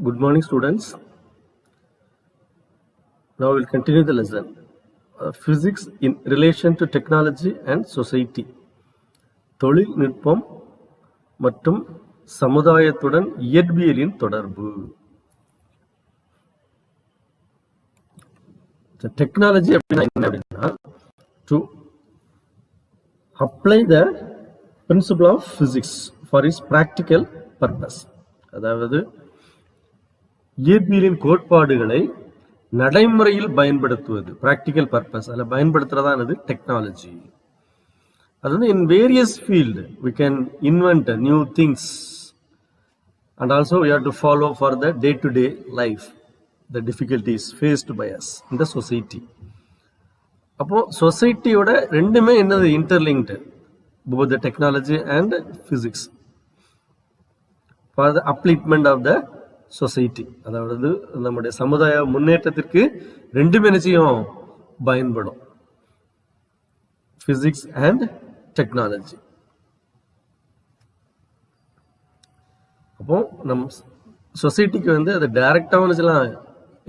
Good morning, students. Now we'll continue the lesson. Physics in relation to technology and society. தொழில்நுட்பம் மற்றும் சமுதாயத்துடன் இயற்பியலின் தொடர்பு. Technology அப்படின்னா to apply the principle of physics for its practical purpose. அதாவது இயற்பியலின் கோட்பாடுகளை நடைமுறையில் பயன்படுத்துவது, பிராக்டிக்கல் பர்பஸ் அதில் பயன்படுத்துறதான் இது டெக்னாலஜி. அது வந்து in various field we can invent new things and also we have to follow for the day-to-day life the difficulties faced by us in the society. அப்போ சொசைட்டியோட ரெண்டுமே என்னது interlinked, both the technology and physics for the upliftment of the society. அதாவது நம்முடைய சமுதாய முன்னேற்றத்திற்கு ரெண்டுமே நிச்சயம் பயன்படும், பிசிக்ஸ் அண்ட் டெக்னாலஜி. அப்போ நம் சொசைட்டிக்கு வந்து அது டைரக்டாகவும் நினைச்சலாம்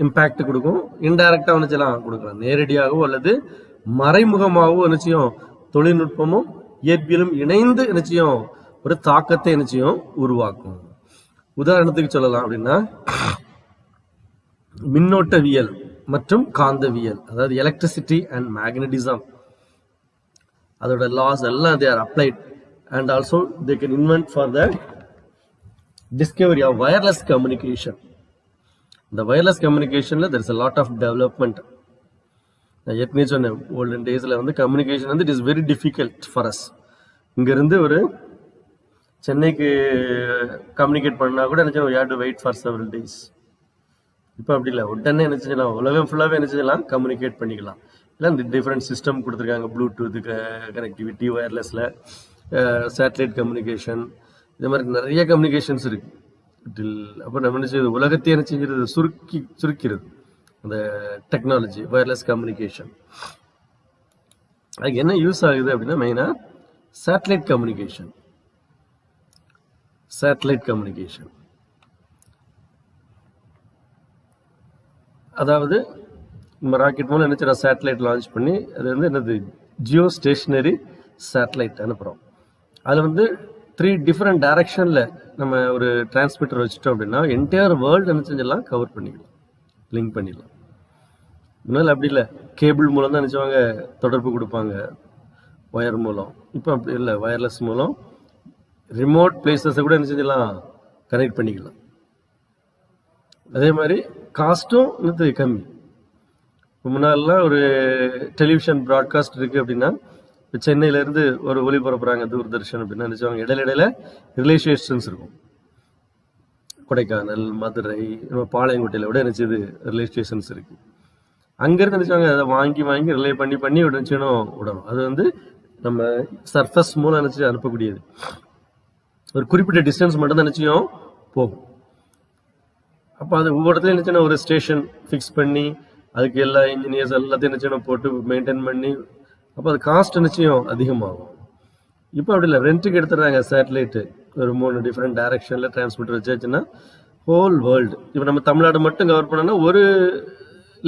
இம்பேக்ட் கொடுக்கும், இன்டைரக்டாகவும் நினைச்சலாம் கொடுக்கலாம். நேரடியாகவோ அல்லது மறைமுகமாகவோ நிச்சயம் தொழில்நுட்பமும் இயற்பியலும் இணைந்து நிச்சயம் ஒரு தாக்கத்தை நிச்சயம் உருவாக்கும். உதாரணத்துக்கு சொல்லலாம் அப்படின்னா மின்னோட்டவியல் மற்றும் காந்தவியல், அதாவது எலக்ட்ரிசிட்டி அண்ட் மேக்னட்டிசம், அதோட லாஸ் எல்லாம் they are applied and also they can invent for the discovery of wireless communication. இந்த wireless communicationல there is a lot of development. நான் ஏற்கனவே சொன்னேன், olden daysல வந்து கம்யூனிகேஷன் வந்து it is very difficult for us. இங்கிருந்து ஒரு சென்னைக்கு கம்யூனிகேட் பண்ணா கூட என்ன செய்யணும், we have to wait for several days. இப்போ அப்படி இல்லை, உடனே என்ன செய்யலாம், உலகம் ஃபுல்லாகவே என்ன செய்யலாம், கம்யூனிகேட் பண்ணிக்கலாம். இல்லை இந்த டிஃப்ரெண்ட் சிஸ்டம் கொடுத்துருக்காங்க, ப்ளூடூத் கனெக்டிவிட்டி, ஒயர்லெஸில் சேட்டலைட் கம்யூனிகேஷன், இது மாதிரி நிறைய கம்யூனிகேஷன்ஸ் இருக்கு. அப்போ நம்ம என்ன செய்யுது, உலகத்தையே என்ன செஞ்சிருது, சுருக்கிறது அந்த டெக்னாலஜி, ஒயர்லெஸ் கம்யூனிகேஷன். அதுக்கு என்ன யூஸ் ஆகுது அப்படின்னா மெயினாக சேட்டலைட் கம்யூனிகேஷன். சேட்டலைட் கம்யூனிகேஷன் அதாவது நம்ம ராக்கெட் மூலம் என்ன சேட்டலைட் லான்ச் பண்ணி அது வந்து என்னது ஜியோ ஸ்டேஷனரி சேட்டலைட் அனுப்புகிறோம். அதில் வந்து 3 டிஃப்ரெண்ட் டைரக்ஷனில் நம்ம ஒரு டிரான்ஸ்மிட்டர் வச்சுட்டோம் அப்படின்னா என்டையர் வேர்ல்டு என்ன செஞ்சலாம், கவர் பண்ணிக்கலாம், லிங்க் பண்ணிடலாம். முன்னால் அப்படி இல்லை, கேபிள் மூலம் தான் நினச்சவங்க தொடர்பு கொடுப்பாங்க, ஒயர் மூலம். இப்போ அப்படி இல்லை, ஒயர்லெஸ் மூலம் ரிமோட் பிளேசஸை கூட என்ன செஞ்சலாம், கனெக்ட் பண்ணிக்கலாம். அதே மாதிரி காஸ்ட்டும் இன்னது கம்மி. இப்போ முன்னாடிலாம் ஒரு டெலிவிஷன் ப்ராட்காஸ்ட் இருக்குது அப்படின்னா, இப்போ சென்னையிலேருந்து ஒரு ஒளிபரப்புறாங்க தூர்தர்ஷன் அப்படின்னா நினச்சவங்க இடையில ரிலே ஸ்டேஷன்ஸ் இருக்கும். கொடைக்கானல், மதுரை, நம்ம பாளையங்கோட்டையில் விட நினச்சது ரிலே ஸ்டேஷன்ஸ் இருக்குது. அங்கேருந்து நினச்சவங்க அதை வாங்கி ரிலே பண்ணி விடணும். அது வந்து நம்ம சர்ஃபஸ் மூலம் நினச்சி அனுப்பக்கூடியது. ஒரு குறிப்பிட்ட டிஸ்டன்ஸ் மட்டும் தான் நிச்சயம் போகும். அப்போ அது ஒவ்வொரு இடத்துல நினச்சினா ஒரு ஸ்டேஷன் ஃபிக்ஸ் பண்ணி அதுக்கு எல்லா இன்ஜினியர்ஸ் எல்லாத்தையும் நிச்சயம் போட்டு மெயின்டைன் பண்ணி, அப்போ அது காஸ்ட் நிச்சயம் அதிகமாகும். இப்போ அப்படி இல்லை, ரெண்ட்டுக்கு எடுத்துடுறாங்க சேட்டலைட்டு. ஒரு 3 டிஃப்ரெண்ட் டைரக்ஷனில் டிரான்ஸ்மிட்டர் வச்சாச்சுன்னா ஹோல் வேர்ல்டு. இப்போ நம்ம தமிழ்நாடு மட்டும் கவர் பண்ணோன்னா ஒரு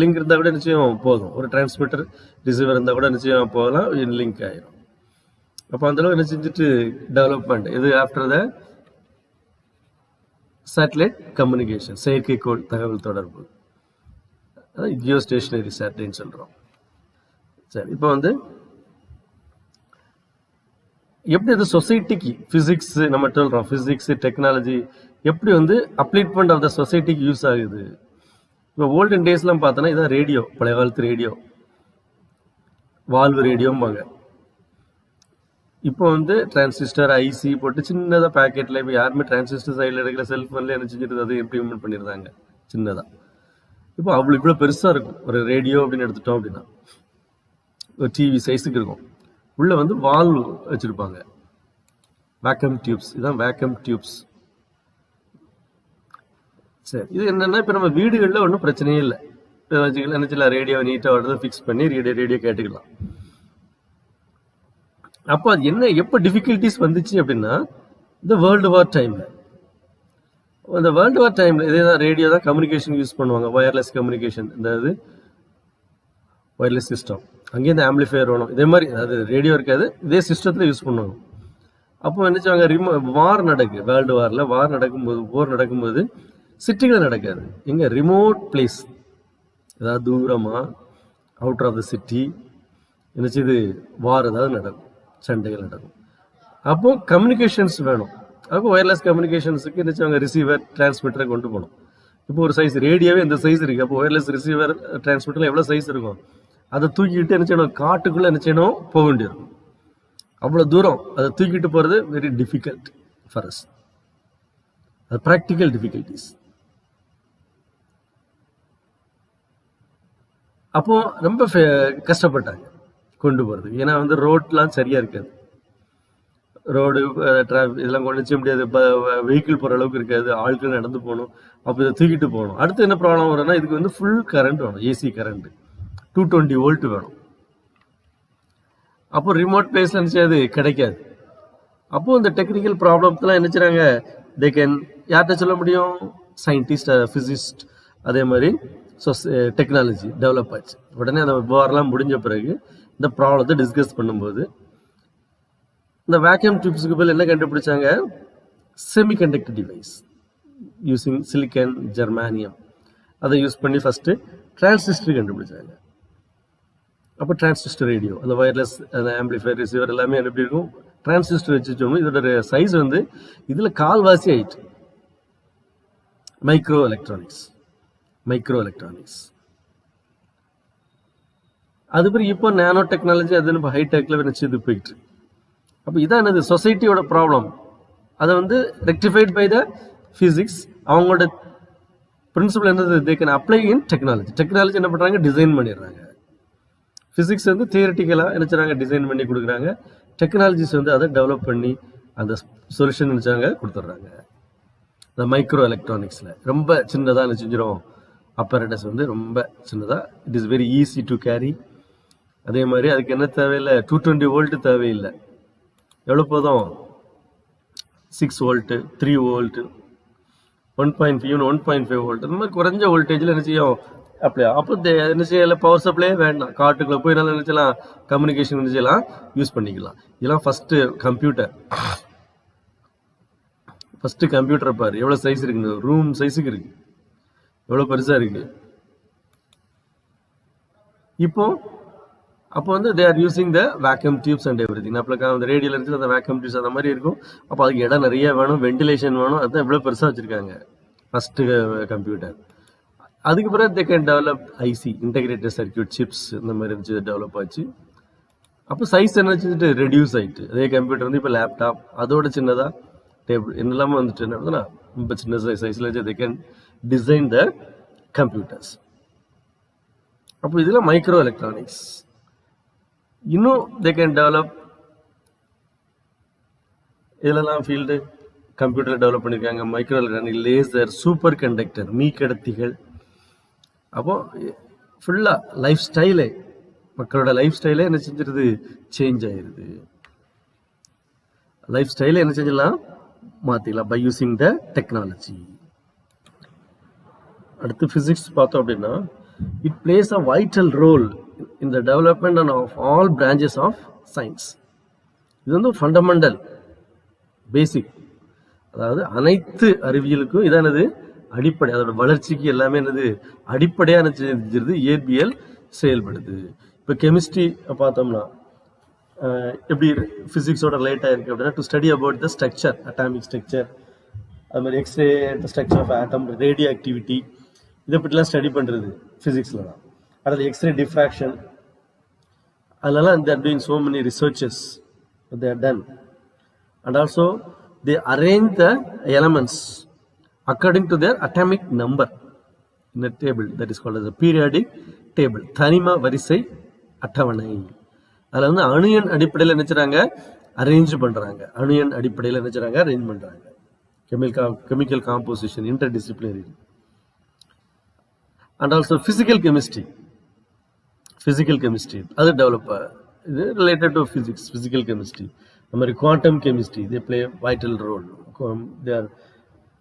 லிங்க் இருந்தால் கூட நிச்சயம் போதும், ஒரு டிரான்ஸ்மிட்டர் ரிசீவர் இருந்தால் கூட நிச்சயம் போகலாம், லிங்க் ஆயிடும். அப்போ அந்தளவு என்ன செஞ்சுட்டு டெவலப்மெண்ட் இது ஆஃப்டர் த சேட்டலைட் கம்யூனிகேஷன், செயற்கைக்கோள் தகவல் தொடர்பு, அதான் ஜியோ ஸ்டேஷனரி சேட்டலைட்னு சொல்கிறோம். சரி, இப்போ வந்து எப்படி அது சொசைட்டிக்கு ஃபிசிக்ஸ் நம்ம சொல்கிறோம், ஃபிசிக்ஸ் டெக்னாலஜி எப்படி வந்து அப்ளிட்மெண்ட் ஆஃப் த சொசைட்டிக்கு யூஸ் ஆகுது. இப்போ ஓல்டன் டேஸ்லாம் பார்த்தோன்னா இதான் ரேடியோ, பழைய காலத்து ரேடியோ, வால்வு ரேடியோம்பாங்க. இப்போ வந்து டிரான்சிஸ்டர் ஐசி போட்டு சின்னதாக பேக்கெட்டில், இப்போ யாருமே டிரான்சிஸ்டர் சைடில் எடுக்கிற செல்ஃபோனில் என்ன செஞ்சுட்டு அதை இம்ப்ளிமெண்ட் பண்ணிடுறாங்க சின்னதாக. இப்போ இவ்வளோ பெருசாக இருக்கும் ஒரு ரேடியோ அப்படின்னு எடுத்துட்டோம் அப்படின்னா, ஒரு டிவி சைஸுக்கு இருக்கும். உள்ளே வந்து வால்வு வச்சுருப்பாங்க, வேக்கம் டியூப்ஸ், இதுதான் வேக்கம் டியூப்ஸ். சரி, இது என்னென்னா இப்போ நம்ம வீடுகளில் ஒன்றும் பிரச்சனையே இல்லை, நினச்சிக்கலாம் ரேடியோ நீட்டாக வருது ஃபிக்ஸ் பண்ணி ரேடியோ கேட்டுக்கலாம். அப்போ அது என்ன எப்போ டிஃபிகல்ட்டிஸ் வந்துச்சு அப்படின்னா இந்த வேர்ல்டு வார் டைமில் இந்த வேர்ல்டு வார் டைம்ல இதே தான் ரேடியோ தான் கம்யூனிகேஷன் யூஸ் பண்ணுவாங்க, வயர்லெஸ் கம்யூனிகேஷன், இந்த இது வயர்லெஸ் சிஸ்டம். அங்கேயும் இந்த ஆம்பிளிஃபையர் வேணும், இதே மாதிரி அதாவது ரேடியோ இருக்காது, இதே சிஸ்டத்தில் யூஸ் பண்ணுவாங்க. அப்போ என்ன செய்வாங்க, வார் நடக்கு, வேர்ல்டு வாரில் வார் நடக்கும்போது சிட்டிகளில் நடக்காது, எங்கே ரிமோட் பிளேஸ், ஏதாவது தூரமாக அவுட்டர் ஆஃப் த சிட்டி என்ன செய்யுது வார் ஏதாவது நடக்கும், சண்டைகள் நடக்கும். அப்போ கம்யூனிகேஷன்ஸ் வேணும். அப்போ வயர்லெஸ் கம்யூனிகேஷன்ஸுக்கு என்ன செய்வாங்க, ரிசீவர் டிரான்ஸ்மிட்டரை கொண்டு போகணும். இப்போ ஒரு சைஸ் ரேடியோவே இந்த சைஸ் இருக்குது, அப்போ ஒயர்லெஸ் ரிசீவர் டிரான்ஸ்மிட்டரில் எவ்வளோ சைஸ் இருக்கும், அதை தூக்கிட்டு என்ன செய்யணும், காட்டுக்குள்ளே என்ன செய்யணும், போக வேண்டியிருக்கும். அவ்வளோ தூரம் அதை தூக்கிட்டு போகிறது வெரி டிஃபிகல்ட் ஃபார் அஸ், அது ப்ராக்டிக்கல் டிஃபிகல்டிஸ். அப்போ ரொம்ப கஷ்டப்பட்டாங்க கொண்டு போகிறதுக்கு, ஏன்னா வந்து ரோட்லாம் சரியாக இருக்காது, ரோடு டிராஃபிக் இதெல்லாம் கொண்டு செய்ய முடியாது, வெஹிக்கிள் போகிற அளவுக்கு இருக்காது, ஆட்கள் நடந்து போகணும், அப்போ இதை தூக்கிட்டு போகணும். அடுத்து என்ன ப்ராப்ளம் வரும்னா, இதுக்கு வந்து ஃபுல் கரண்ட் வேணும், ஏசி கரண்ட் 220 வோல்ட் வேணும். அப்போ ரிமோட் பிளேஸ்ல நினைச்சாது கிடைக்காது. அப்போ இந்த டெக்னிக்கல் ப்ராப்ளம்ஸ்லாம் என்ன செய்றாங்க, தே கேன் யார்கிட்ட சொல்ல முடியும், சயின்டிஸ்ட், பிசிஸ்ட், அதே மாதிரி டெக்னாலஜி டெவலப் ஆச்சு. உடனே அந்த வாரெல்லாம் முடிஞ்ச பிறகு இந்த ப்ராப்ளத்தை டிஸ்கஸ் பண்ணும்போது இந்த வேக்யூம் டியூப்ஸுக்கு பதில் என்ன கண்டுபிடிச்சாங்க, செமிகண்டக்டர் டிவைஸ் யூசிங் சிலிக்கன் ஜெர்மானியம், அதை யூஸ் பண்ணி ஃபர்ஸ்ட் டிரான்சிஸ்டர் கண்டுபிடிச்சாங்க. அப்போ டிரான்சிஸ்டர் ரேடியோ, அந்த வயர்லெஸ், அந்த ஆம்பிளிஃபையர், ரிசீவர் எல்லாமே எப்படி இருக்கும், டிரான்சிஸ்டர் வச்சுட்டோம். இதோட சைஸ் வந்து இதில் கால்வாசி ஆயிட்டு. மைக்ரோ எலக்ட்ரானிக்ஸ் அது பிறகு இப்போ நானோ டெக்னாலஜி, அது இப்போ ஹைடெக்ல நினச்சி இது போயிட்டு. அப்போ இதான் என்னது சொசைட்டியோட ப்ராப்ளம். அதை வந்து ரெக்டிஃபைட் பை த ஃபிசிக்ஸ். அவங்களோட பிரின்சிபல் என்னது, they can apply in technology என்ன பண்ணுறாங்க, டிசைன் பண்ணிடுறாங்க. ஃபிசிக்ஸ் வந்து தியரட்டிக்கலாக நினச்சாங்க டிசைன் பண்ணி கொடுக்குறாங்க, டெக்னாலஜிஸ் வந்து அதை டெவலப் பண்ணி அந்த சொல்யூஷன் நினச்சாங்க கொடுத்துட்றாங்க. இந்த மைக்ரோ எலக்ட்ரானிக்ஸில் ரொம்ப சின்னதாக செஞ்சிடும், அப்பரேட்டஸ் வந்து ரொம்ப சின்னதாக, it is very easy to carry. அதே மாதிரி அதுக்கு என்ன தேவையில்லை, 220 வோல்ட் தேவையில்லை, எவ்வளோ போதும், 6 வோல்ட்டு, 3 வோல்ட்டு, 1.5 வோல்ட், இந்த மாதிரி குறைஞ்ச வோல்டேஜில் என்ன செய்யும் அப்படியா. அப்போ என்ன செய்யல, பவர் சப்ளையே வேண்டாம், காட்டுக்குள்ளே போய் நல்லா நினச்சலாம், கம்யூனிகேஷன் நினச்சலாம் யூஸ் பண்ணிக்கலாம். இதெல்லாம் ஃபஸ்ட்டு கம்ப்யூட்டர் பாரு எவ்வளோ சைஸ் இருக்குங்க, ரூம் சைஸுக்கு இருக்கு, எவ்வளோ பெருசாக இருக்கு. அப்போ வந்து they are using the vacuum tubes and every thing. அப்போ அந்த ரேடியோவில் இருந்துச்சு அந்த வேக்யூம் டியூப்ஸ் அந்த மாதிரி இருக்கும். அப்போ அதுக்கு இடம் நிறைய வேணும், வென்டிலேஷன் வேணும், அதுதான் எவ்வளோ பெருசாக வச்சுருக்காங்க ஃபஸ்ட்டு கம்ப்யூட்டர். அதுக்கு பிறகு they can develop IC, integrated circuit chips, இந்த மாதிரி இருந்துச்சு, டெவலப் ஆச்சு. அப்போ சைஸ் என்ன வச்சுட்டு ரெடியூஸ் ஆகிட்டு. அதே கம்ப்யூட்டர் வந்து இப்போ லேப்டாப் அதோட சின்னதாக டேபிள் என்னெல்லாமே வந்துட்டு என்ன ஆகுதுன்னா, ரொம்ப சின்ன சைஸில் வச்சு they can design the computers. அப்போ இதில் மைக்ரோ எலக்ட்ரானிக்ஸ் இன்னும் தே கேன் டெவலப். இதெல்லாம் ஃபீல்டு கம்ப்யூட்டர் டெவலப் பண்ணியிருக்காங்க. Micro electronic, laser, super conductor, மீக்கடத்திகள். அப்போ ஃபுல்லாக லைஃப் ஸ்டைலே, மக்களோட லைஃப் ஸ்டைலே என்ன செஞ்சிருது, சேஞ்ச் ஆயிடுது. லைஃப் ஸ்டைலே என்ன செஞ்சிடலாம், மாற்றிக்கலாம் பை யூசிங் த டெக்னாலஜி. அடுத்து ஃபிசிக்ஸ் பார்த்தோம் அப்படின்னா, it plays a vital role in the development and of all branches of science. இது வந்து ஃபண்டமெண்டல் பேசிக், அதாவது அனைத்து அறிவியலுக்கும் இதானது அடிப்படை, அதோட வளர்ச்சிக்கு எல்லாமே என்னது அடிப்படையாக செஞ்சிருது, இயற்பியல் செயல்படுது. இப்போ கெமிஸ்ட்ரி பார்த்தோம்னா எப்படி ஃபிசிக்ஸோட ரிலேட்டாக இருக்குது அப்படின்னா, to study about the structure, atomic structure, அது மாதிரி x ray structure of atom, radioactivity, இதை பற்றிலாம் ஸ்டடி பண்ணுறது ஃபிசிக்ஸில் தான். அடுத்து எக்ஸ்ரே டிஃப்ராக்ஷன், அதெல்லாம் they are doing so many researches they are done. And also they arrange the elements according to their atomic number in a table that is called as a periodic table. தனிம வரிசை அட்டவணை. அதில் வந்து அணு எண் அடிப்படையில் நினைச்சுறாங்க arrange பண்ணுறாங்க, அணு எண் அடிப்படையில் நினைச்சுறாங்க அரேஞ்ச் பண்ணுறாங்க. Chemical composition, interdisciplinary. And also physical chemistry அது டெவலப், இது related to physics, physical chemistry. அது மாதிரி quantum chemistry, they play vital role. They are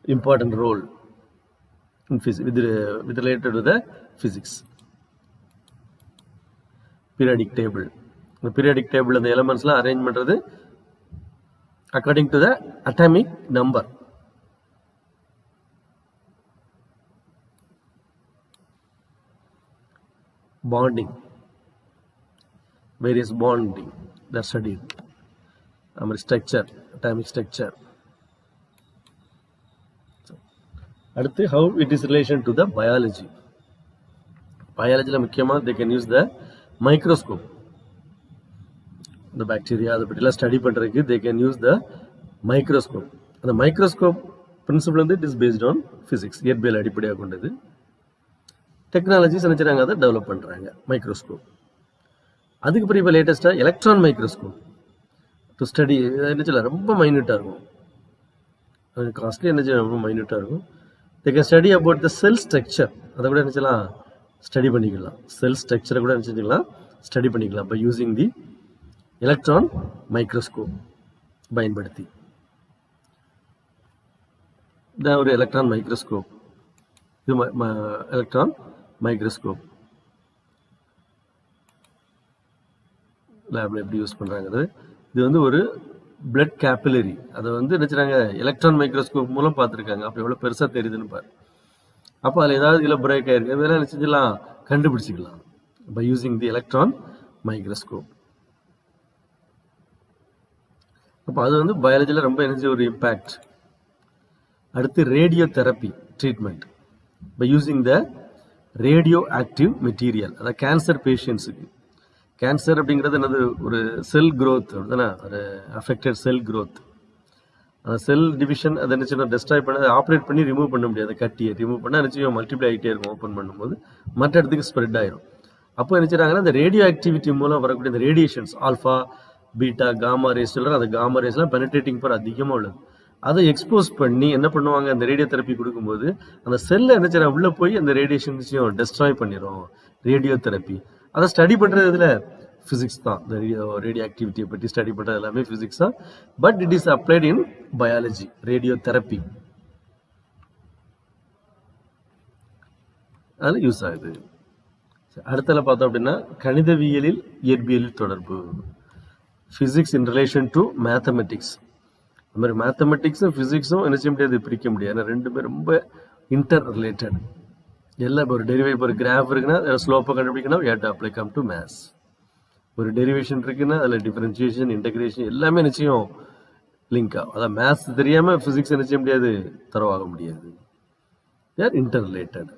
important role in physics with related to the physics. Periodic table. The periodic table and the elements la arrange பண்றது according to the atomic number. Bonding, various bonding that studied. Structure, atomic structure. அடுத்து how it is relation to the biology. Biology முக்கியமா they can use the microscope. The bacteria அதை பற்றிலாம் study பண்றதுக்கு they can use the microscope. அந்த microscope principle வந்து it is based on physics, இயற்பியல் அடிப்படையாக கொண்டது. டெக்னாலஜிஸ் நினைச்சாங்க அதை டெவலப் பண்றாங்க மைக்ரோஸ்கோப். அதுக்கு பிறகு இப்போ லேட்டஸ்டா எலக்ட்ரான் மைக்ரோஸ்கோப் டு ஸ்டடி. என்ன சொல்ல ரொம்ப மைன்யூட்டா இருக்கும், காஸ்ட்லி, என்ன செய்ய ரொம்ப மைன்யூட்டா இருக்கும். they can study about the cell structure. அதை கூட என்ன செய்யலாம், ஸ்டடி பண்ணிக்கலாம். செல் ஸ்ட்ரக்சரை கூட என்ன செஞ்சுக்கலாம், ஸ்டடி பண்ணிக்கலாம் by using the electron microscope பயன்படுத்தி. இதான் ஒரு எலக்ட்ரான் மைக்ரோஸ்கோப். இது எலக்ட்ரான் மைக்ரோஸ்கோப் லேப்ல எப்படி யூஸ் பண்றாங்கிறது. இது வந்து ஒரு பிளட் கேபிலரி. அதை வந்து நினைச்சாங்க எலக்ட்ரான் மைக்ரோஸ்கோப் மூலம் பார்த்துருக்காங்க. அப்போ எவ்வளோ பெருசாக தெரியுதுன்னு பாரு. அப்போ அதில் ஏதாவது இதில் பிரேக் ஆயிருக்கு, அதெல்லாம் என்ன செஞ்சலாம், கண்டுபிடிச்சிக்கலாம் by using the electron microscope. அப்போ அது வந்து பயாலஜியில் ரொம்ப எனர்ஜி ஒரு இம்பேக்ட். அடுத்து radio therapy treatment by using the radio active material. அதாவது கேன்சர் பேஷண்ட்ஸுக்கு. கேன்சர் அப்படிங்கிறது என்னது, ஒரு செல் க்ரோத் அப்படிதானே, ஒரு அஃபெக்டட் செல் க்ரோத். அந்த செல் டிவிஷன் அதை என்ன டெஸ்ட்ராய் பண்ண, அதை ஆப்ரேட் பண்ணி ரிமூவ் பண்ண முடியாது. கட்டியை ரிமூவ் பண்ணால் நிச்சயம் மல்டிப்ளை ஆகிட்டே இருக்கும். ஓப்பன் பண்ணும்போது மற்ற இடத்துக்கு ஸ்ப்ரெட் ஆயிரும். அப்போ நினைச்சாங்கன்னா இந்த ரேடியோ ஆக்டிவிட்டி மூலம் வரக்கூடிய இந்த radiations alpha beta gamma rays சொல்கிற அந்த காமா ரேஸ்லாம் பெனிட்ரேட்டிங் பவர் அதிகமாக உள்ளது. அதை எக்ஸ்போஸ் பண்ணி என்ன பண்ணுவாங்க, அந்த ரேடியோ தெரப்பி கொடுக்கும்போது அந்த செல்லை என்ன செய்யறா உள்ளே போய் அந்த ரேடியேஷன்ஸையும் டெஸ்ட்ராய் பண்ணிடும். ரேடியோ தெரப்பி அதை ஸ்டடி பண்ணுறது இதில் ஃபிசிக்ஸ் தான். இந்த ரேடியோ ஆக்டிவிட்டியை பற்றி ஸ்டடி பண்ணுறது எல்லாமே ஃபிசிக்ஸ் தான். But it is applied in biology, radio therapy அதில் யூஸ் ஆகுது. அடுத்தல பார்த்தோம் அப்படின்னா கணிதவியலில் இயற்பியலில் தொடர்பு. Physics in relation to mathematics. அது மாதிரி மேத்தமெட்டிக்ஸும் ஃபிசிக்ஸும் என்ன செய்ய முடியாது, பிரிக்க முடியாது. ஏன்னா ரெண்டுமே ரொம்ப இன்டர் ரிலேட்டட். எல்லாம் இப்போ ஒரு டெரிவேட்டிவ், ஒரு கிராஃப் இருக்குன்னா அதில் ஸ்லோப்பை கண்டுபிடிக்கணும், you have to apply come to maths. ஒரு டெரிவேஷன் இருக்குன்னா அதில் டிஃபரன்சியேஷன் இன்டகிரேஷன் எல்லாமே நிச்சயம் லிங்க் ஆகும். அதான் மேத்ஸ் தெரியாமல் ஃபிசிக்ஸ் என்ன செய்ய முடியாது, தரவாக முடியாது. தேர் இன்டர் ரிலேட்டட்.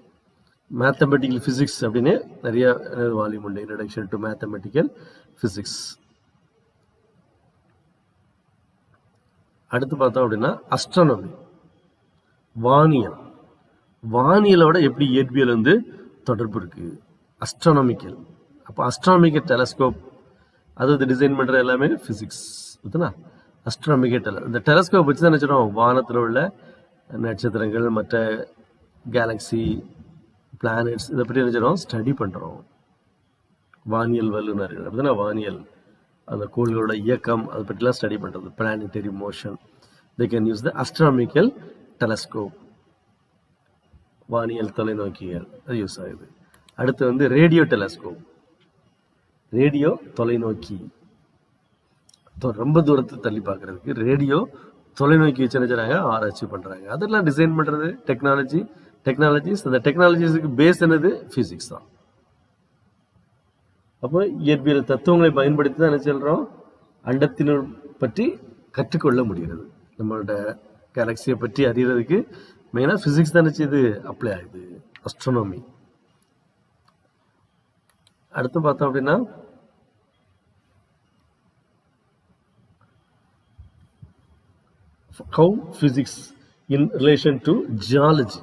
மேத்தமெட்டிக்கல் ஃபிசிக்ஸ் அப்படின்னு நிறைய வால்யூம் உண்டு. Introduction to mathematical physics. அடுத்து பார்த்தோம் அப்படின்னா அஸ்ட்ரானமி, வானியல். வானியலோட எப்படி இயற்பியல் வந்து தொடர்பு இருக்கு, அஸ்ட்ரானமிக்கல். அப்போ அஸ்ட்ரானமிக்கல் டெலஸ்கோப் அது டிசைன் பண்ற எல்லாமே பிசிக்ஸ். அஸ்ட்ரானமிக்கல் இந்த டெலஸ்கோப் வச்சு தான் நினைச்சிடும் வானத்தில் உள்ள நட்சத்திரங்கள், மற்ற கேலக்சி, பிளானட்ஸ் இதை பற்றி நினைச்சிடும் ஸ்டடி பண்றோம். வானியல் வல்லுநர்கள் அப்படின்னா வானியல் அந்த கோள்களோட இயக்கம் அதை பற்றிலாம் ஸ்டடி பண்றது, planetary motion. they can use the astronomical telescope, வானியல் தொலைநோக்கிகள் அது யூஸ் ஆகுது. அடுத்து வந்து ரேடியோ டெலஸ்கோப், ரேடியோ தொலைநோக்கி, ரொம்ப தூரத்தை தள்ளி பார்க்கறதுக்கு ரேடியோ தொலைநோக்கி வச்சு நினைச்சாங்க, ஆராய்ச்சி பண்றாங்க. அதெல்லாம் டிசைன் பண்றது டெக்னாலஜிஸ். அந்த டெக்னாலஜிஸுக்கு பேஸ் என்னது, பிசிக்ஸ் தான். அப்போ இயற்பியல் தத்துவங்களை பயன்படுத்தி தான் என்ன சொல்றோம், அண்டத்தினர் பற்றி கற்றுக்கொள்ள முடிகிறது. நம்மளோட கேலக்சியை பற்றி அறியறதுக்கு மெயினா பிசிக்ஸ் தான் இது அப்ளை ஆகுது, அஸ்ட்ரானமி. அடுத்து பார்த்தோம் அப்படின்னா how physics in relation to geology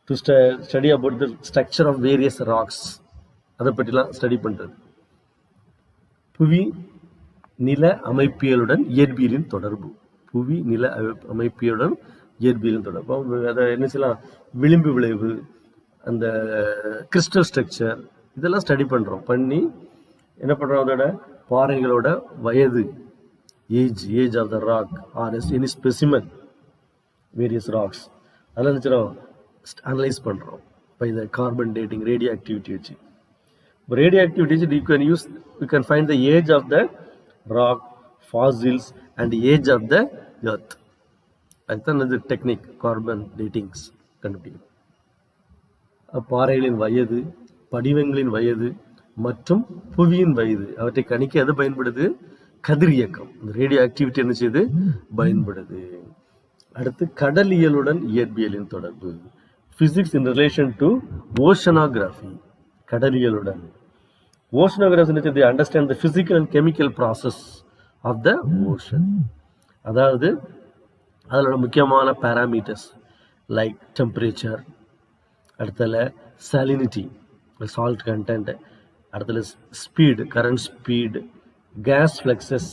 to study about the structure of various rocks, அதை பற்றிலாம் ஸ்டடி பண்றது. புவி நில அமைப்பியலுடன் இயற்பியலின் தொடர்பு, புவி நில அமைப்பியலுடன் இயற்பியலின் தொடர்பு. அதை என்ன செய்யலாம், விளிம்பு விளைவு, அந்த கிறிஸ்டல் ஸ்ட்ரக்சர் இதெல்லாம் ஸ்டடி பண்றோம். பண்ணி என்ன பண்றோம், அதோட பாறைகளோட வயது age of the rock or any specimen, various rocks, அதெல்லாம் நினைச்சிடும் அனலைஸ் பண்ணுறோம் by the carbon dating, radioactivity வச்சு. Radioactivity you can find the age of the rock, fossils and the age of the earth. அதுதான் இந்த technique carbon datings கண்டுபிடிக்கும். பாறைகளின் வயது, படிவங்களின் வயது மற்றும் புவியின் வயது அவற்றை கணிக்க எது பயன்படுது? கதிர் இயக்கம், இந்த ரேடியோ ஆக்டிவிட்டி என்ன செய்யுது? பயன்படுது. அடுத்து கடலியலுடன் இயற்பியலின் தொடர்பு, physics in relation to oceanography. கடலியலுடன் oceanography understand the physical and chemical process of the ocean. அதாவது அதோட முக்கியமான பேராமீட்டர்ஸ் லைக் டெம்பரேச்சர், அடுத்தல salinity, சால்ட் கண்டென்ட், அடுத்தல speed, current speed, gas fluxes,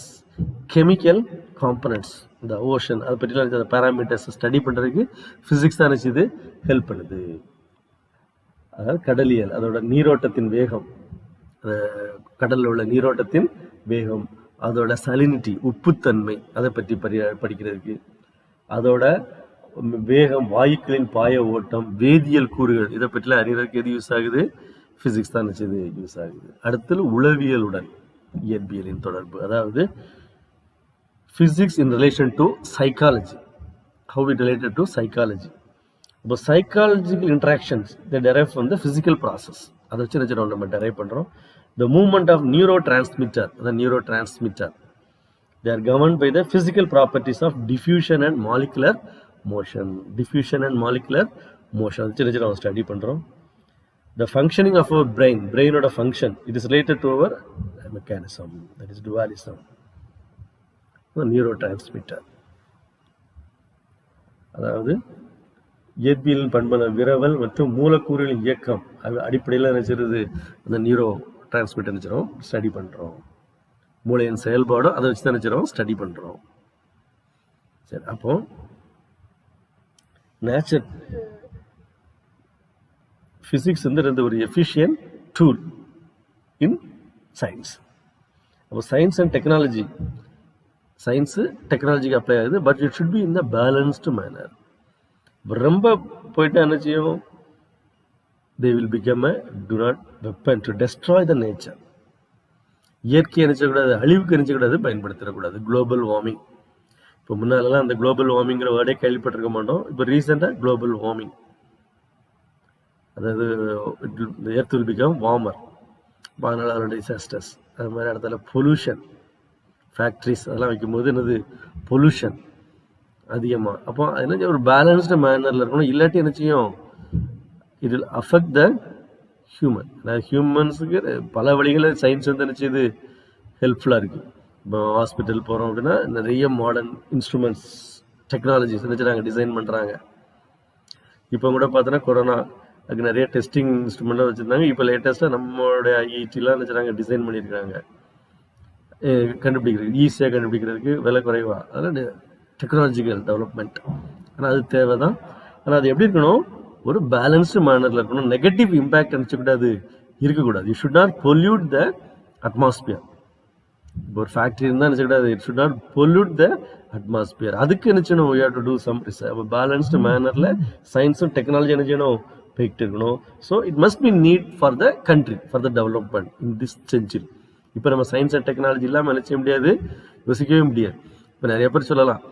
chemical components, இந்த ஓஷன் அதை பற்றிலாம் அந்த பேராமீட்டர்ஸ் ஸ்டடி பண்ணுறதுக்கு ஃபிசிக்ஸ் தான் நினச்சிது ஹெல்ப் பண்ணுது. அதாவது கடலியல், அதோட நீரோட்டத்தின் வேகம், கடலில் உள்ள நீரோட்டத்தின் வேகம், அதோட சலினிட்டி உப்புத்தன்மை அதை பற்றி படிக்கிறதுக்கு, அதோட வேகம், வாயுக்களின் பாய ஓட்டம், வேதியியல் கூறுகள் இதை பற்றிலாம் அறிகிறதுக்கு எது யூஸ் ஆகுது? ஃபிசிக்ஸ் தான் நினச்சது யூஸ் ஆகுது. அடுத்தது உளவியலுடன் இயற்பியலின் தொடர்பு, அதாவது physics in relation to psychology, how it related to psychology. இப்போ psychological interactions they derive from the physical process. அதை வச்சு நினச்சிடும் நம்ம டெரைவ் பண்ணுறோம். The movement of neurotransmitter, the neurotransmitter, they are governed by the physical properties of diffusion and molecular motion. Diffusion and molecular motion வச்சு நினச்சிடும் study பண்ணுறோம். The functioning of our brain ஓட function, it is related to our mechanism, that is dualism. நியூரோடிரான்ஸ்மிட்டர், அதாவது இயற்பியல் பண்பான விரவல் மற்றும் மூலக்கூறுகளின் இயக்கம் அடிப்படையில் நினைச்சிருது அந்த நியூரோ டிரான்ஸ்மிட்டர் நினைச்சிடும் ஸ்டடி பண்ணுறோம். மூளையின் செயல்பாடும் அதை வச்சு தான் நினைச்சிடும் ஸ்டடி பண்ணுறோம். சரி, அப்போ நேச்சர் ஃபிசிக்ஸ் வந்து ஒரு எஃபிஷியன்ட் டூல் இன் சயின்ஸ். அப்போ சயின்ஸ் அண்ட் டெக்னாலஜி, சயின்ஸு டெக்னாலஜிக்கு அப்ளை ஆகுது, but it should be in the balanced manner. ரொம்ப போயிட்டு என்ன செய்யும்? They will become a do not weapon to destroy the nature. இயற்கையை நினைச்சக்கூடாது, அழிவுக்கு நினைச்சக்கூடாது, பயன்படுத்திடக்கூடாது. குளோபல் வார்மிங், இப்போ முன்னாலெல்லாம் அந்த குளோபல் வார்மிங்கிற வேர்டே கேள்விப்பட்டிருக்க மாட்டோம். இப்போ ரீசெண்டாக குளோபல் வார்மிங், அதாவது எர்த் வில் பிகம் வார்மர், அதனால அதோட டிசாஸ்டர்ஸ், அது மாதிரி இடத்துல பொல்யூஷன், ஃபேக்ட்ரிஸ் அதெல்லாம் வைக்கும்போது என்னது பொல்யூஷன் அதிகமாக. அப்போ என்ன ஒரு பேலன்ஸ்டு மேனரில் இருக்கணும். இல்லாட்டி என்ன செய்யும்? It will affect the human. அதாவது ஹியூமன்ஸுக்கு பல வழிகளில் சயின்ஸ் வந்து என்ன செய்யுது ஹெல்ப்ஃபுல்லாக இருக்குது. இப்போ ஹாஸ்பிட்டல் போகிறோம் அப்படின்னா நிறைய மாடர்ன் இன்ஸ்ட்ருமெண்ட்ஸ் டெக்னாலஜிஸ் நினச்சி டிசைன் பண்ணுறாங்க. இப்போ கூட பார்த்தோன்னா கொரோனா அதுக்கு நிறைய டெஸ்டிங் இன்ஸ்ட்ருமெண்ட்லாம் வச்சுருந்தாங்க. இப்போ லேட்டஸ்ட்டாக நம்மளுடைய ஐஐடிலாம் நினச்சிறாங்க டிசைன் பண்ணியிருக்காங்க, கண்டுபிடிக்கிறதுக்கு ஈஸியாக கண்டுபிடிக்கிறதுக்கு விலை குறைவாக. அதனால் டெக்னாலஜிக்கல் டெவலப்மெண்ட். ஆனால் அது தேவை தான். ஆனால் அது எப்படி இருக்கணும்? ஒரு பேலன்ஸ்டு மேனரில் இருக்கணும். நெகட்டிவ் இம்பேக்ட் நினச்சக்கூடாது, இருக்கக்கூடாது. You should not pollute the atmosphere. இப்போ ஒரு ஃபேக்ட்ரி இருந்தால் நினச்சக்கூடாது, it should not pollute the atmosphere. அதுக்கு நினச்சணும் we have to do some research. Balanced மேனரில் சயின்ஸும் டெக்னாலஜி நினச்சணும் போய்கிட்டு இருக்கணும். So it must be need for the country, for the development in this century. இப்போ நம்ம சயின்ஸ் அண்ட் டெக்னாலஜி இல்லாமல் நினைச்ச முடியாது, யோசிக்கவே முடியாது. இப்போ நிறைய பேர் சொல்லலாம்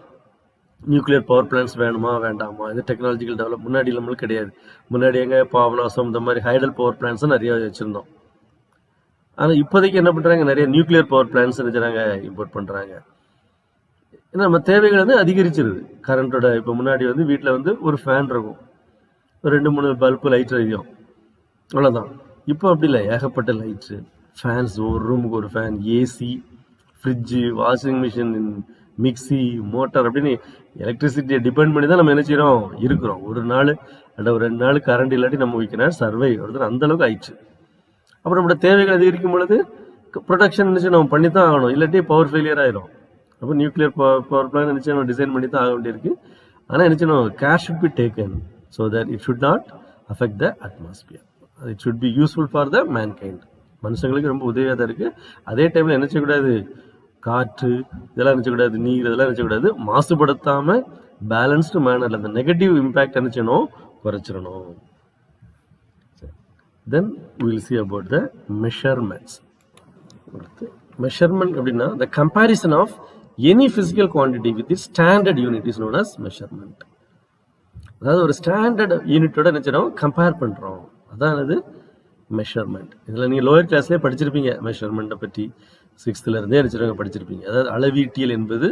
நியூக்ளியர் பவர் பிளான்ஸ் வேணுமா வேண்டாமா, இது டெக்னாலஜிக்கல் டெவலப். முன்னாடி நம்மளுக்கு கிடையாது. முன்னாடி எங்கே பாபநாசம் இந்த மாதிரி ஹைடல் பவர் பிளான்ஸும் நிறைய வச்சுருந்தோம். ஆனால் இப்போதைக்கு என்ன பண்ணுறாங்க? நிறைய நியூக்ளியர் பவர் பிளான்ஸ் நினைச்சாங்க இம்போர்ட் பண்ணுறாங்க. ஏன்னா நம்ம தேவைகள் வந்து அதிகரிச்சிருது கரண்ட்டோட. இப்போ முன்னாடி வந்து வீட்டில் வந்து ஒரு ஃபேன் இருக்கும், ஒரு 2-3 பல்பு லைட் எரியும், அவ்வளோதான். இப்போ அப்படி இல்லை, ஏகப்பட்ட லைட்ஸு, ஃபேன்ஸ், ஒரு ரூமுக்கு ஒரு fan, AC, fridge, washing machine, mixie, motor அப்படின்னு எலக்ட்ரிசிட்டியை டிபெண்ட் பண்ணி தான் நம்ம என்ன செய்கிறோம் இருக்கிறோம். ஒரு நாள் அல்ல ஒரு 2 நாள் கரண்ட் இல்லாட்டி நம்ம வைக்கிறோம் சர்வை ஒருத்தர் அந்தளவுக்கு ஆயிடுச்சு. அப்புறம் நம்மளோட தேவைகள் அதிகரிக்கும் பொழுது ப்ரொடக்ஷன் நினச்சி நம்ம பண்ணி தான் ஆகணும், இல்லாட்டி பவர் ஃபெயிலியர் ஆயிரும். அப்போ நியூக்ளியர் பவர் பிளான் நினச்சி நம்ம டிசைன் பண்ணி தான் ஆக வேண்டியிருக்கு. ஆனால் நினச்சணும் care should be taken so that it should not affect the atmosphere. It should be useful for the mankind. மனுஷங்களுக்கு ரொம்ப உதவியாக தான் இருக்குது. அதே டைமில் என்ன செய்யக்கூடாது? காற்று இதெல்லாம் நினைச்சக்கூடாது, நீர் இதெல்லாம் நினைச்சக்கூடாது. மாசுபடுத்தாம பேலன்ஸ்டு மேனர்ல அந்த நெகட்டிவ் இம்பாக்ட் நினைச்சணும் குறைச்சிடணும். Then will see about the measurements. Measurement அப்படின்னா the comparison of any physical quantity with its standard unit is known as measurement. அதாவது ஒரு ஸ்டாண்டர்ட் யூனிட்டோட நினைச்சிடும் கம்பேர் பண்றோம், அதான் அது மெஷர்மெண்ட். இதுல நீங்க லோயர் கிளாஸ்லேயே படிச்சிருப்பீங்க மெஷர்மெண்ட்டை பற்றி, 6th இருந்தே நினைச்சிருங்க படிச்சிருப்பீங்க. அதாவது அளவீட்டியல் என்பது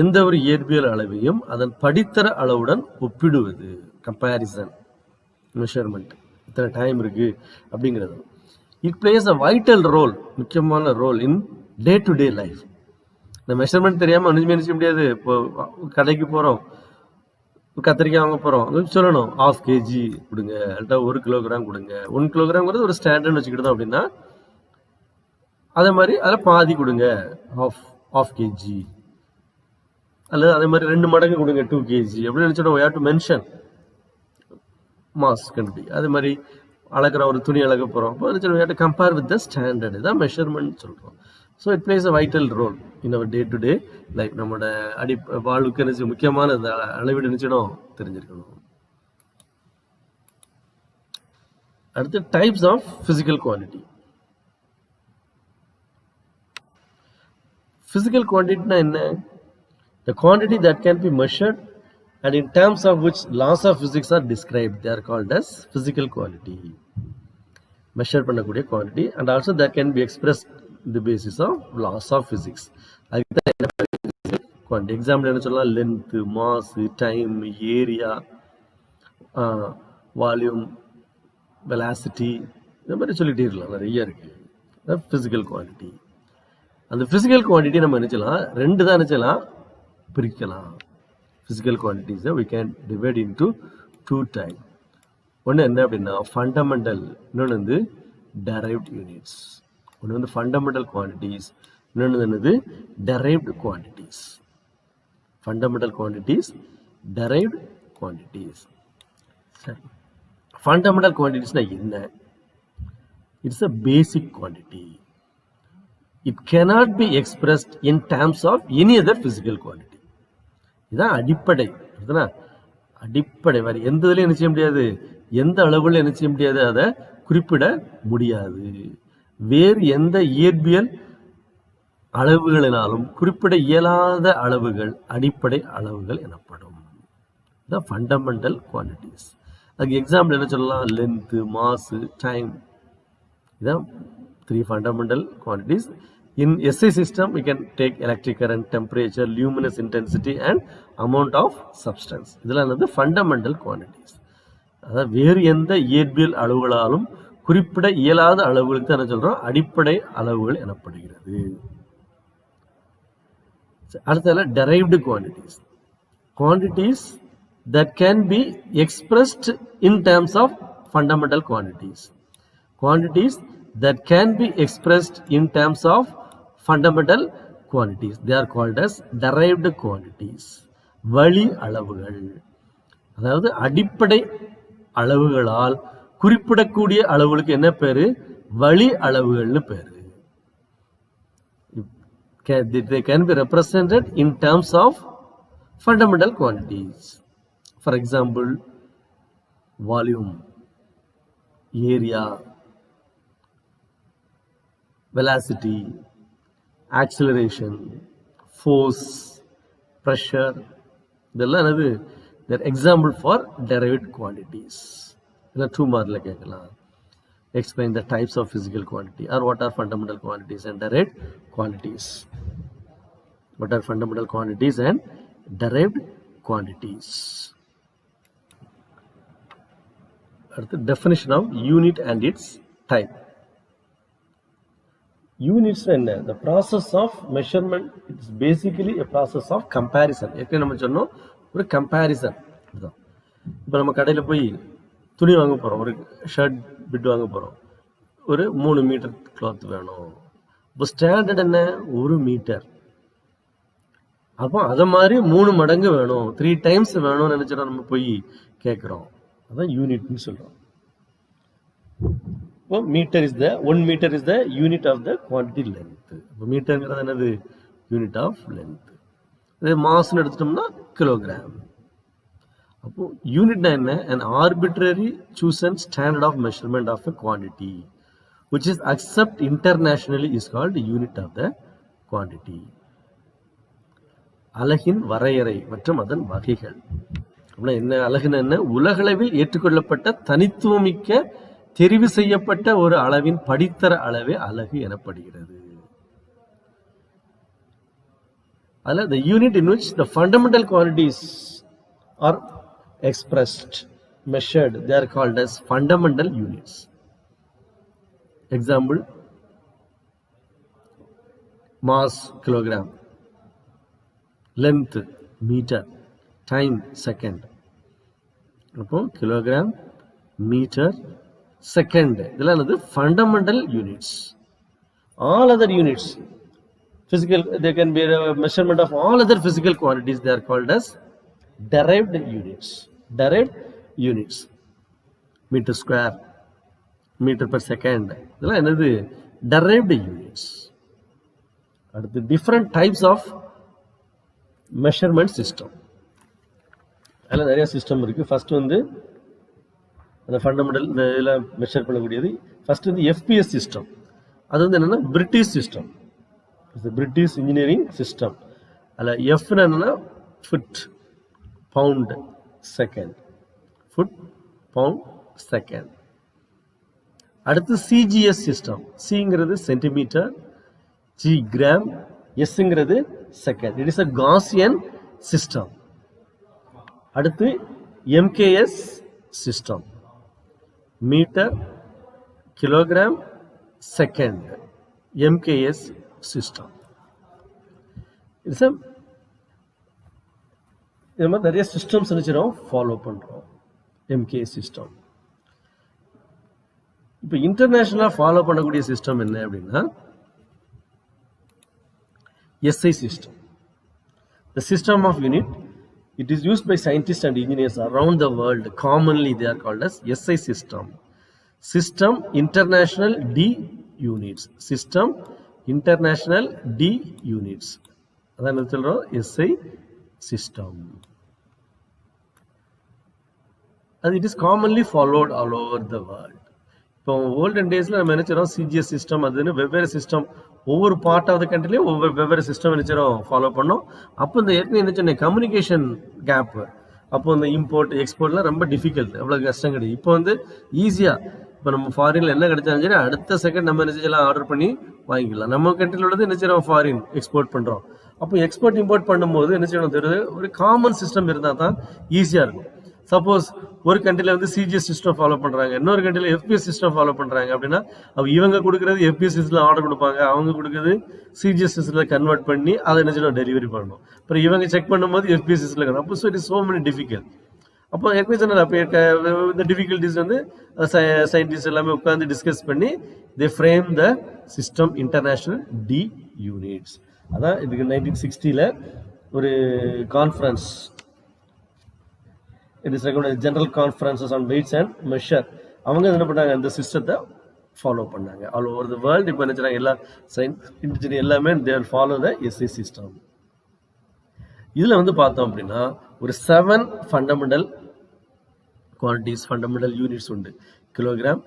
எந்த ஒரு இயற்பியல் அளவையும் அதன் படித்தர அளவுடன் ஒப்பிடுவது, கம்பேரிசன். மெஷர்மெண்ட் இத்தனை டைம் இருக்கு அப்படிங்கிறது. It plays a vital role, முக்கியமான role in day to day life. இந்த மெஷர்மெண்ட் தெரியாம ஒன்றுமே நினைக்க முடியாது. இப்போ கடைக்கு போறோம், கத்திரிக்காய் வாங்க போறோம், சொல்லணும் 1/2 kg கொடுங்க, அல்லட்டா 1 kilogram கொடுங்க. 1 kilogramங்கிறது ஒரு ஸ்டாண்டர்ட் வச்சுக்கிட்டோம் அப்படின்னா அதே மாதிரி அதில் பாதி கொடுங்க, half kg, அல்லது அதே மாதிரி 2 மடங்கு கொடுங்க, 2 kg அப்படின்னு நினைச்சிடும். we have to mention mass quantity. அதே மாதிரி அளக்கிற ஒரு துணி அளக்க போறோம், we have to compare with the standard. இதான் மெஷர்மெண்ட் சொல்றோம். So it plays a vital role in our day to day life. நம்மளோட வாழ்வுக்கு நினைச்சு முக்கியமான அளவீடு நினைச்சிடும் தெரிஞ்சிருக்கணும். அடுத்து types of physical quantity. Physical quantity na enna? The quantity that can be measured and in terms of which laws of physics are described, they are called as physical quantity. Measure பண்ணக்கூடிய quantity and also that can be expressed in the basis of laws of physics. அதுக்கு என்ன quantity? Example என்ன சொல்லலாம்? Length, mass, time, area, volume, velocity, இந்த மாதிரி சொல்லிட்டே இருக்கலாம், நிறைய இருக்கு. Physical quantity. அந்த பிசிக்கல் குவான்டிட்டி நம்ம நினைச்சலாம் 2 தான் நினைச்சலாம் பிரிக்கலாம். Physical quantities we can divide into 2 types. ஒன்று என்ன அப்படின்னா ஃபண்டமெண்டல், இன்னொன்று வந்து டெரைவ்ட் யூனிட்ஸ். ஒன்று வந்து ஃபண்டமெண்டல் குவான்டிட்டிஸ், இன்னொன்று என்னது derived quantities. Fundamental quantities, derived quantities. சரி, ஃபண்டமெண்டல் குவான்டிட்டிஸ்னா என்ன? It's a basic quantity. It cannot be expressed in terms of any other physical quantity. இதான் அடிப்படை. அடிப்படை வேறு எந்த இதுலையும் என்ன செய்ய முடியாது, எந்த அளவுல என்ன செய்ய முடியாது, அதை குறிப்பிட முடியாது. வேறு எந்த இயற்பியல் அளவுகளினாலும் குறிப்பிட இயலாத அளவுகள் அடிப்படை அளவுகள் எனப்படும். இதான் ஃபண்டமெண்டல் குவான்டிட்டிஸ். அதுக்கு எக்ஸாம்பிள் என்ன சொல்லலாம்? Length, mass, time. இதான் 3 fundamental quantities. In SI system, we can take electric current, temperature, luminous intensity and amount of substance. இதெல்லாம் வந்து fundamental quantities. அதாவது வேறு எந்த இயற்பியல் அளவுகளாலும் குறிப்பிட இயலாத அளவுகளுக்கு என்ன சொல்றோம்? அடிப்படை அளவுகள் எனப்படுகிறது. அடுத்தது derived quantities. Quantities that can be expressed in terms of fundamental quantities. Quantities that can be expressed in terms of fundamental quantities. They are called as derived quantities. வழி அளவுகள், அதாவது அடிப்படை அளவுகளால் குறிப்பிடக்கூடிய அளவுகளுக்கு என்ன பேரு? வழி அளவுகள்னு பேரு. They can be represented in terms of fundamental quantities. For example, volume, area, velocity, acceleration, force, pressure. இதெல்லாம் என்னது? They're example for derived quantities. இல்லை 2 மார்க்ல கேட்கலாம். Explain the types of physical quantity or what are fundamental quantities and derived quantities. What are fundamental quantities and derived quantities? அடுத்து definition of unit and its type. Units என்ன? The process of measurement. It's basically a process of comparison. ஏற்கனவே நம்ம சொன்னோம், ஒரு comparison. இப்போ நம்ம கடையில் போய் துணி வாங்க போகிறோம், ஒரு ஷர்ட் பிட் வாங்க போகிறோம், ஒரு 3 மீட்டர் கிளாத் வேணும். இப்போ ஸ்டாண்டர்ட் என்ன? 1 மீட்டர். அப்போ அதை மாதிரி 3 மடங்கு வேணும், 3 times வேணும்னு நினைச்சிட்டோம், நம்ம போய் கேட்குறோம். அதான் யூனிட்னு சொல்கிறோம். இப்போ metre is the 1 metre is the unit of the quantity length. இப்போ மீட்டருங்கிறது என்னது? Unit of length. இதே மாஸ்ன்னு எடுத்துட்டோம்னா கிலோகிராம். அப்போ யூனிட்னா என்ன? an arbitrary chosen standard of measurement of a quantity which is accepted internationally is called unit of the quantity. அலகின் வரையறை மற்றும் அதன் வகைகள். என்ன அலகுன்னு என்ன? உலகளவில் ஏற்றுக்கொள்ளப்பட்ட தனித்துவமிக்க தெரிவு செய்யப்பட்ட ஒரு அளவின் படித்தர அளவே அலகு எனப்படுகிறது. அதுல the unit in which the fundamental quantities are expressed, measured, they are called as fundamental units. Example, mass kilogram, length meter, time second. அப்போ கிலோகிராம், மீட்டர், செகண்ட், இதெல்லாம் வந்து fundamental units. All other units physical, they can be a measurement of all other physical quantities, they are called as derived units. Derived units, meter square, meter per second, இதெல்லாம் என்னது? derived units. அடுத்து different types of measurement system. அதில் நிறைய system இருக்கு. First வந்து அந்த fundamental இதில் measure பண்ணக்கூடியது. ஃபர்ஸ்ட் வந்து எஃபிஎஸ் சிஸ்டம். அது வந்து என்னன்னா British system, British engineering system. அதில் எஃப்னு என்னன்னா foot pound second, foot pound second. அடுத்து சிஜிஎஸ் சிஸ்டம். சிங்கிறது சென்டிமீட்டர், ஜி கிராம், எஸ்ங்கிறது second. It is a Gaussian system. அடுத்து MKS system, metre, kilogram, second, MKS system. இது மாதிரி நிறைய சிஸ்டம்ஸ் நினைச்சிடும் ஃபாலோ பண்றோம். MK system. இப்போ இன்டர்நேஷனலா ஃபாலோ பண்ணக்கூடிய சிஸ்டம் என்ன அப்படின்னா SI system. The system of unit, it is used by scientists and engineers around the world. Commonly they are called as SI system. System International D units. System International D units. அதான் என்ன சொல்றோம்? SI system. And it is commonly followed all over the world. இப்போ olden டேஸ்ல நம்ம நினைச்சிடும் CGS system, அதுன்னு வெவ்வேறு system ஒவ்வொரு part of the கண்ட்ரிலையும் ஒவ்வொரு வெவ்வேறு சிஸ்டம் நினைச்சிடும் ஃபாலோ பண்ணோம். அப்போ இந்த ஏற்கனவே என்ன சொன்னேன், கம்யூனிகேஷன் கேப். அப்போ இந்த இம்போர்ட் எக்ஸ்போர்ட்லாம் ரொம்ப டிஃபிகல்ட், எவ்வளோ கஷ்டம் கிடையாது. இப்போ வந்து ஈஸியாக இப்போ நம்ம ஃபாரின்ல என்ன கிடைச்சாலும் சரி அடுத்த செகண்ட் நம்ம என்ன செய்யலாம், ஆர்டர் பண்ணி வாங்கிக்கலாம். நம்ம கண்ட்ரியில் உள்ளது என்ன செய்யறோம், ஃபாரின் எக்ஸ்போர்ட் பண்ணுறோம். அப்போ எக்ஸ்போர்ட் இம்போர்ட் பண்ணும்போது என்ன செய்யணும் தெரியுது, ஒரு காமன் சிஸ்டம் இருந்தால் தான் ஈஸியாக இருக்கும். சப்போஸ் ஒரு கண்ட்ரில வந்து சிஜிஎஸ் சிஸ்டம் ஃபாலோ பண்றாங்க, இன்னொரு கண்ட்ரில எஃபிஎஸ் சிஸ்டம் ஃபாலோ பண்றாங்க அப்படின்னா இவங்க கொடுக்கறது எஃபிஎஸ் சிஸ்டம்ல ஆர்டர் கொடுப்பாங்க, அவங்க கொடுக்கறது சிஜிஎஸ் சிஸ்டம்ல கன்வெர்ட் பண்ணி அதை என்ன செய்யணும், டெலிவரி பண்ணணும். அப்புறம் இவங்க செக் பண்ணும்போது எஃபிஎஸ் சிஸ்டம்ல. அப்போ it is so many difficult. அப்போ ஏற்கனவே சொன்னது, அப்போ இந்த டிஃபிகல்டிஸ் வந்து சயின்டிஸ்ட் எல்லாமே உட்காந்து டிஸ்கஸ் பண்ணி they frame the system international டி யூனிட்ஸ். அதான் இதுக்கு 1960 ஒரு conference, it is recognized general conferences on weights and measure. அவங்க என்ன பண்ணாங்க, இந்த சிஸ்டத்தை ஃபாலோ பண்ணாங்க ஆல் ஓவர் தி வேர்ல்ட். இப்போ என்ன செய்றாங்க, எல்லா சயின்ஸ் இன்ஜினியர் எல்லாமே they will follow the SI system. இதுல வந்து பார்த்தோம் அப்படின்னா ஒரு 7 ஃபண்டமெண்டல் குவான்டிட்டிஸ், ஃபண்டமெண்டல் யூனிட்ஸ் உண்டு. Kilogram,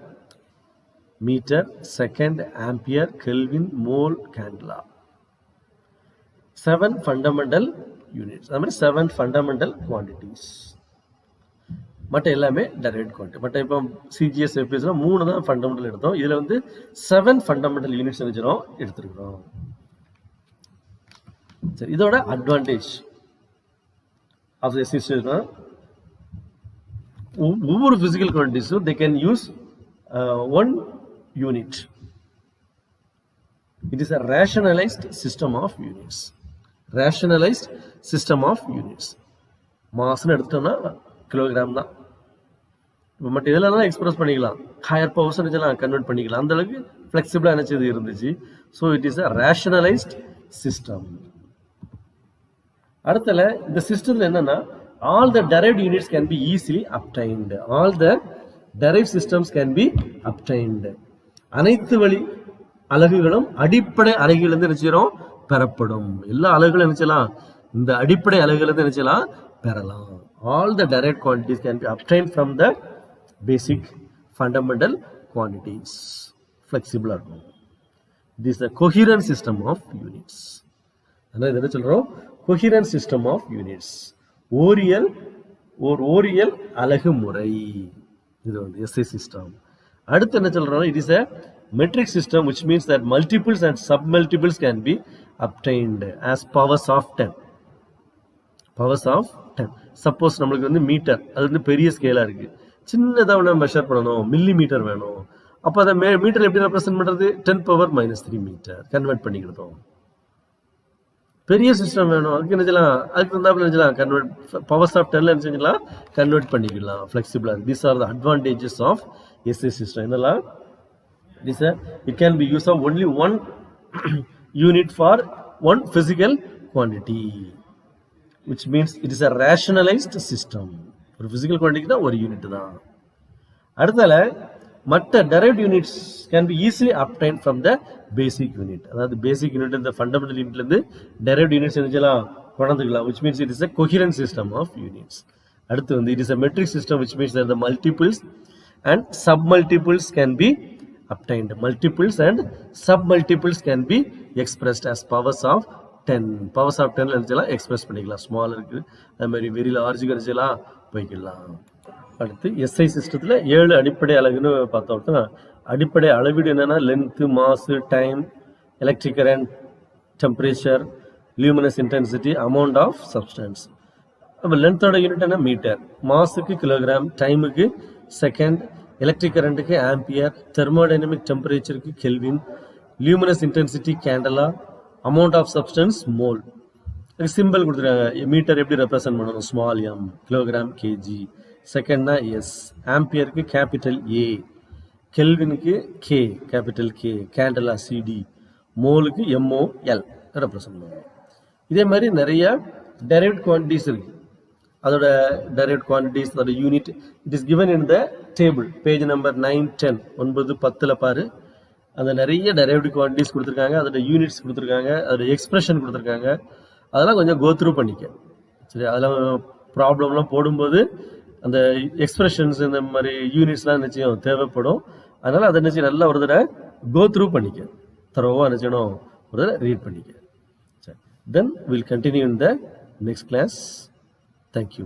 metre, second, ampere, kelvin, mole, candela. 7 fundamental units. அது மாதிரி 7 ஃபண்டமெண்டல் குவான்டிட்டிஸ். மற்ற எல்லாமே டைரக்ட் குவான்டிட்டி. மற்ற இப்போ சிஜிஎஸ் எஃபிஎஸ்ல 3 தான் ஃபண்டமெண்டல் எடுத்தோம். இதுல வந்து 7 ஃபண்டமெண்டல் யூனிட்ஸ் எடுத்திருக்கிறோம். சரி, இதோட அட்வான்டேஜ் ஆஃப் தி சிஸ்டம், ஒவ்வொரு physical குவான்டிட்டிஸும் they can use one unit. It is a rationalized system of units. Rationalized system of units. மாஸ்ன்னு எடுத்தோம்னா கிலோகிராம் தான். இப்போ மற்ற இதெல்லாம் தான் எக்ஸ்பிரஸ் பண்ணிக்கலாம், ஹையர் பர்சன்டேஜ் எல்லாம் கன்வெர்ட் பண்ணிக்கலாம். அந்த அளவுக்கு ஃபிளெக்சிபிளா நினைச்சது இருந்துச்சு. So it is a rationalised system. அடுத்தல இந்த சிஸ்டம்ல என்னன்னா all the derived units can be easily obtained. All the derived systems can be obtained. அனைத்து வழி அலகுகளும் அடிப்படை அலகுகளிலிருந்து நினைச்சிரோம் பெறப்படும். எல்லா அலகுகளும் என்ன செய்யலாம், இந்த அடிப்படை அலகுகளை என்ன செய்யலாம், பெறலாம். All the direct quantities can be obtained from the basic fundamental quantities. ஃப்ளெக்சிபிளா இருக்கும். This is a coherent system of units. அதான் இது என்ன சொல்றோம், coherent system of units. Oréal அலகு முறை. இது வந்து SI system. அடுத்து என்ன சொல்றோம், it is a metric system, which means that multiples and submultiples can be obtained as powers of 10. Powers of 10. Suppose நம்மளுக்கு வந்து மீட்டர், அது வந்து பெரிய ஸ்கேலா இருக்கு, சின்னதா நம்ம மெஷர் பண்ணணும், மில்லி மீட்டர் வேணும். அப்போ அதை மீட்டர் எப்படி ரெப்ரசென்ட் பண்றது, 10⁻³ மீட்டர் கன்வெர்ட் பண்ணிக்கிட்டோம். பெரிய சிஸ்டம் வேணும், அதுக்கு என்ன செய்யலாம், அதுக்கு தகுந்தாப்புல என்ன செய்யலாம், கன்வெர்ட் பவர்ஸ் ஆஃப் 10ல என்ன செஞ்சலாம், கன்வெர்ட் பண்ணிக்கலாம் ஃபிளெக்சிபிளா. These are the advantages of SI system. என்னெல்லாம், it can be used of only one unit for one physical quantity, which means it is a rationalized system. ஒரு physical quantity தான் ஒரு unit தான். அடுத்தால மற்ற derived units can be easily obtained from the basic unit. அதாவது பேசிக் unit, இந்த fundamental யூனிட்ல இருந்து derived units என்னலாம் கொண்டுக்கலாம், which means it is a coherent system of units. அடுத்து வந்து it is a metric system, which means that the multiples and submultiples can be obtained. Multiples and submultiples can be expressed as powers of 10. Powers of 10ல என்னலாம் express பண்ணிக்கலாம். Small இருக்கு, அது மாதிரி very லார்ஜுக்கு என்னலாம் போய்க்கலாம். அடுத்து SI சிஸ்டத்தில் 7 அடிப்படை அலகுன்னு பார்த்தோம்னா, அடிப்படை அளவீடு என்னன்னா length, mass, time, electric current, temperature, luminous intensity, amount of substance. அப்போ லென்த்தோட யூனிட் என்ன, மீட்டர், மாசுக்கு கிலோகிராம், டைமுக்கு செகண்ட், எலக்ட்ரிக் கரண்ட்டுக்கு ஆம்பியர், தெர்மோடைனமிக் டெம்பரேச்சருக்கு kelvin, luminous intensity candela, amount of substance mole. Simple கொடுத்துருக்காங்க. மீட்டர் எப்படி ரெப்ரசென்ட் பண்ணணும், ஸ்மால் எம், கிலோகிராம் கேஜி, செகண்ட்னா எஸ், ஆம்பியருக்கு கேபிட்டல் ஏ, கெல்வினுக்கு K capital K, candela CD, மோலுக்கு MOL ரெப்ரசென்ட் பண்ணுவோம். இதே மாதிரி நிறைய derived quantities இருக்கு. அதோட derived quantities, அதோட unit it is given in the table, page number 9, 10, 9, 10ல பாரு. அந்த நிறைய derived quantities கொடுத்துருக்காங்க, அதோட யூனிட்ஸ் கொடுத்துருக்காங்க, அதோட எக்ஸ்பிரஷன் கொடுத்துருக்காங்க. அதெல்லாம் கொஞ்சம் கோ த்ரூ பண்ணிக்க. சரி, அதெல்லாம் ப்ராப்ளம்லாம் போடும்போது அந்த எக்ஸ்பிரஷன்ஸ் இந்த மாதிரி யூனிட்ஸ்லாம் நிச்சயம் தேவைப்படும். அதனால அதை நிச்சயம் நல்லா ஒரு தடவை கோ த்ரூ பண்ணிக்க, தரோவா நிச்சயம் ஒரு தடவை ரீட் பண்ணிக்க. சரி, then will continue in the next class. Thank you.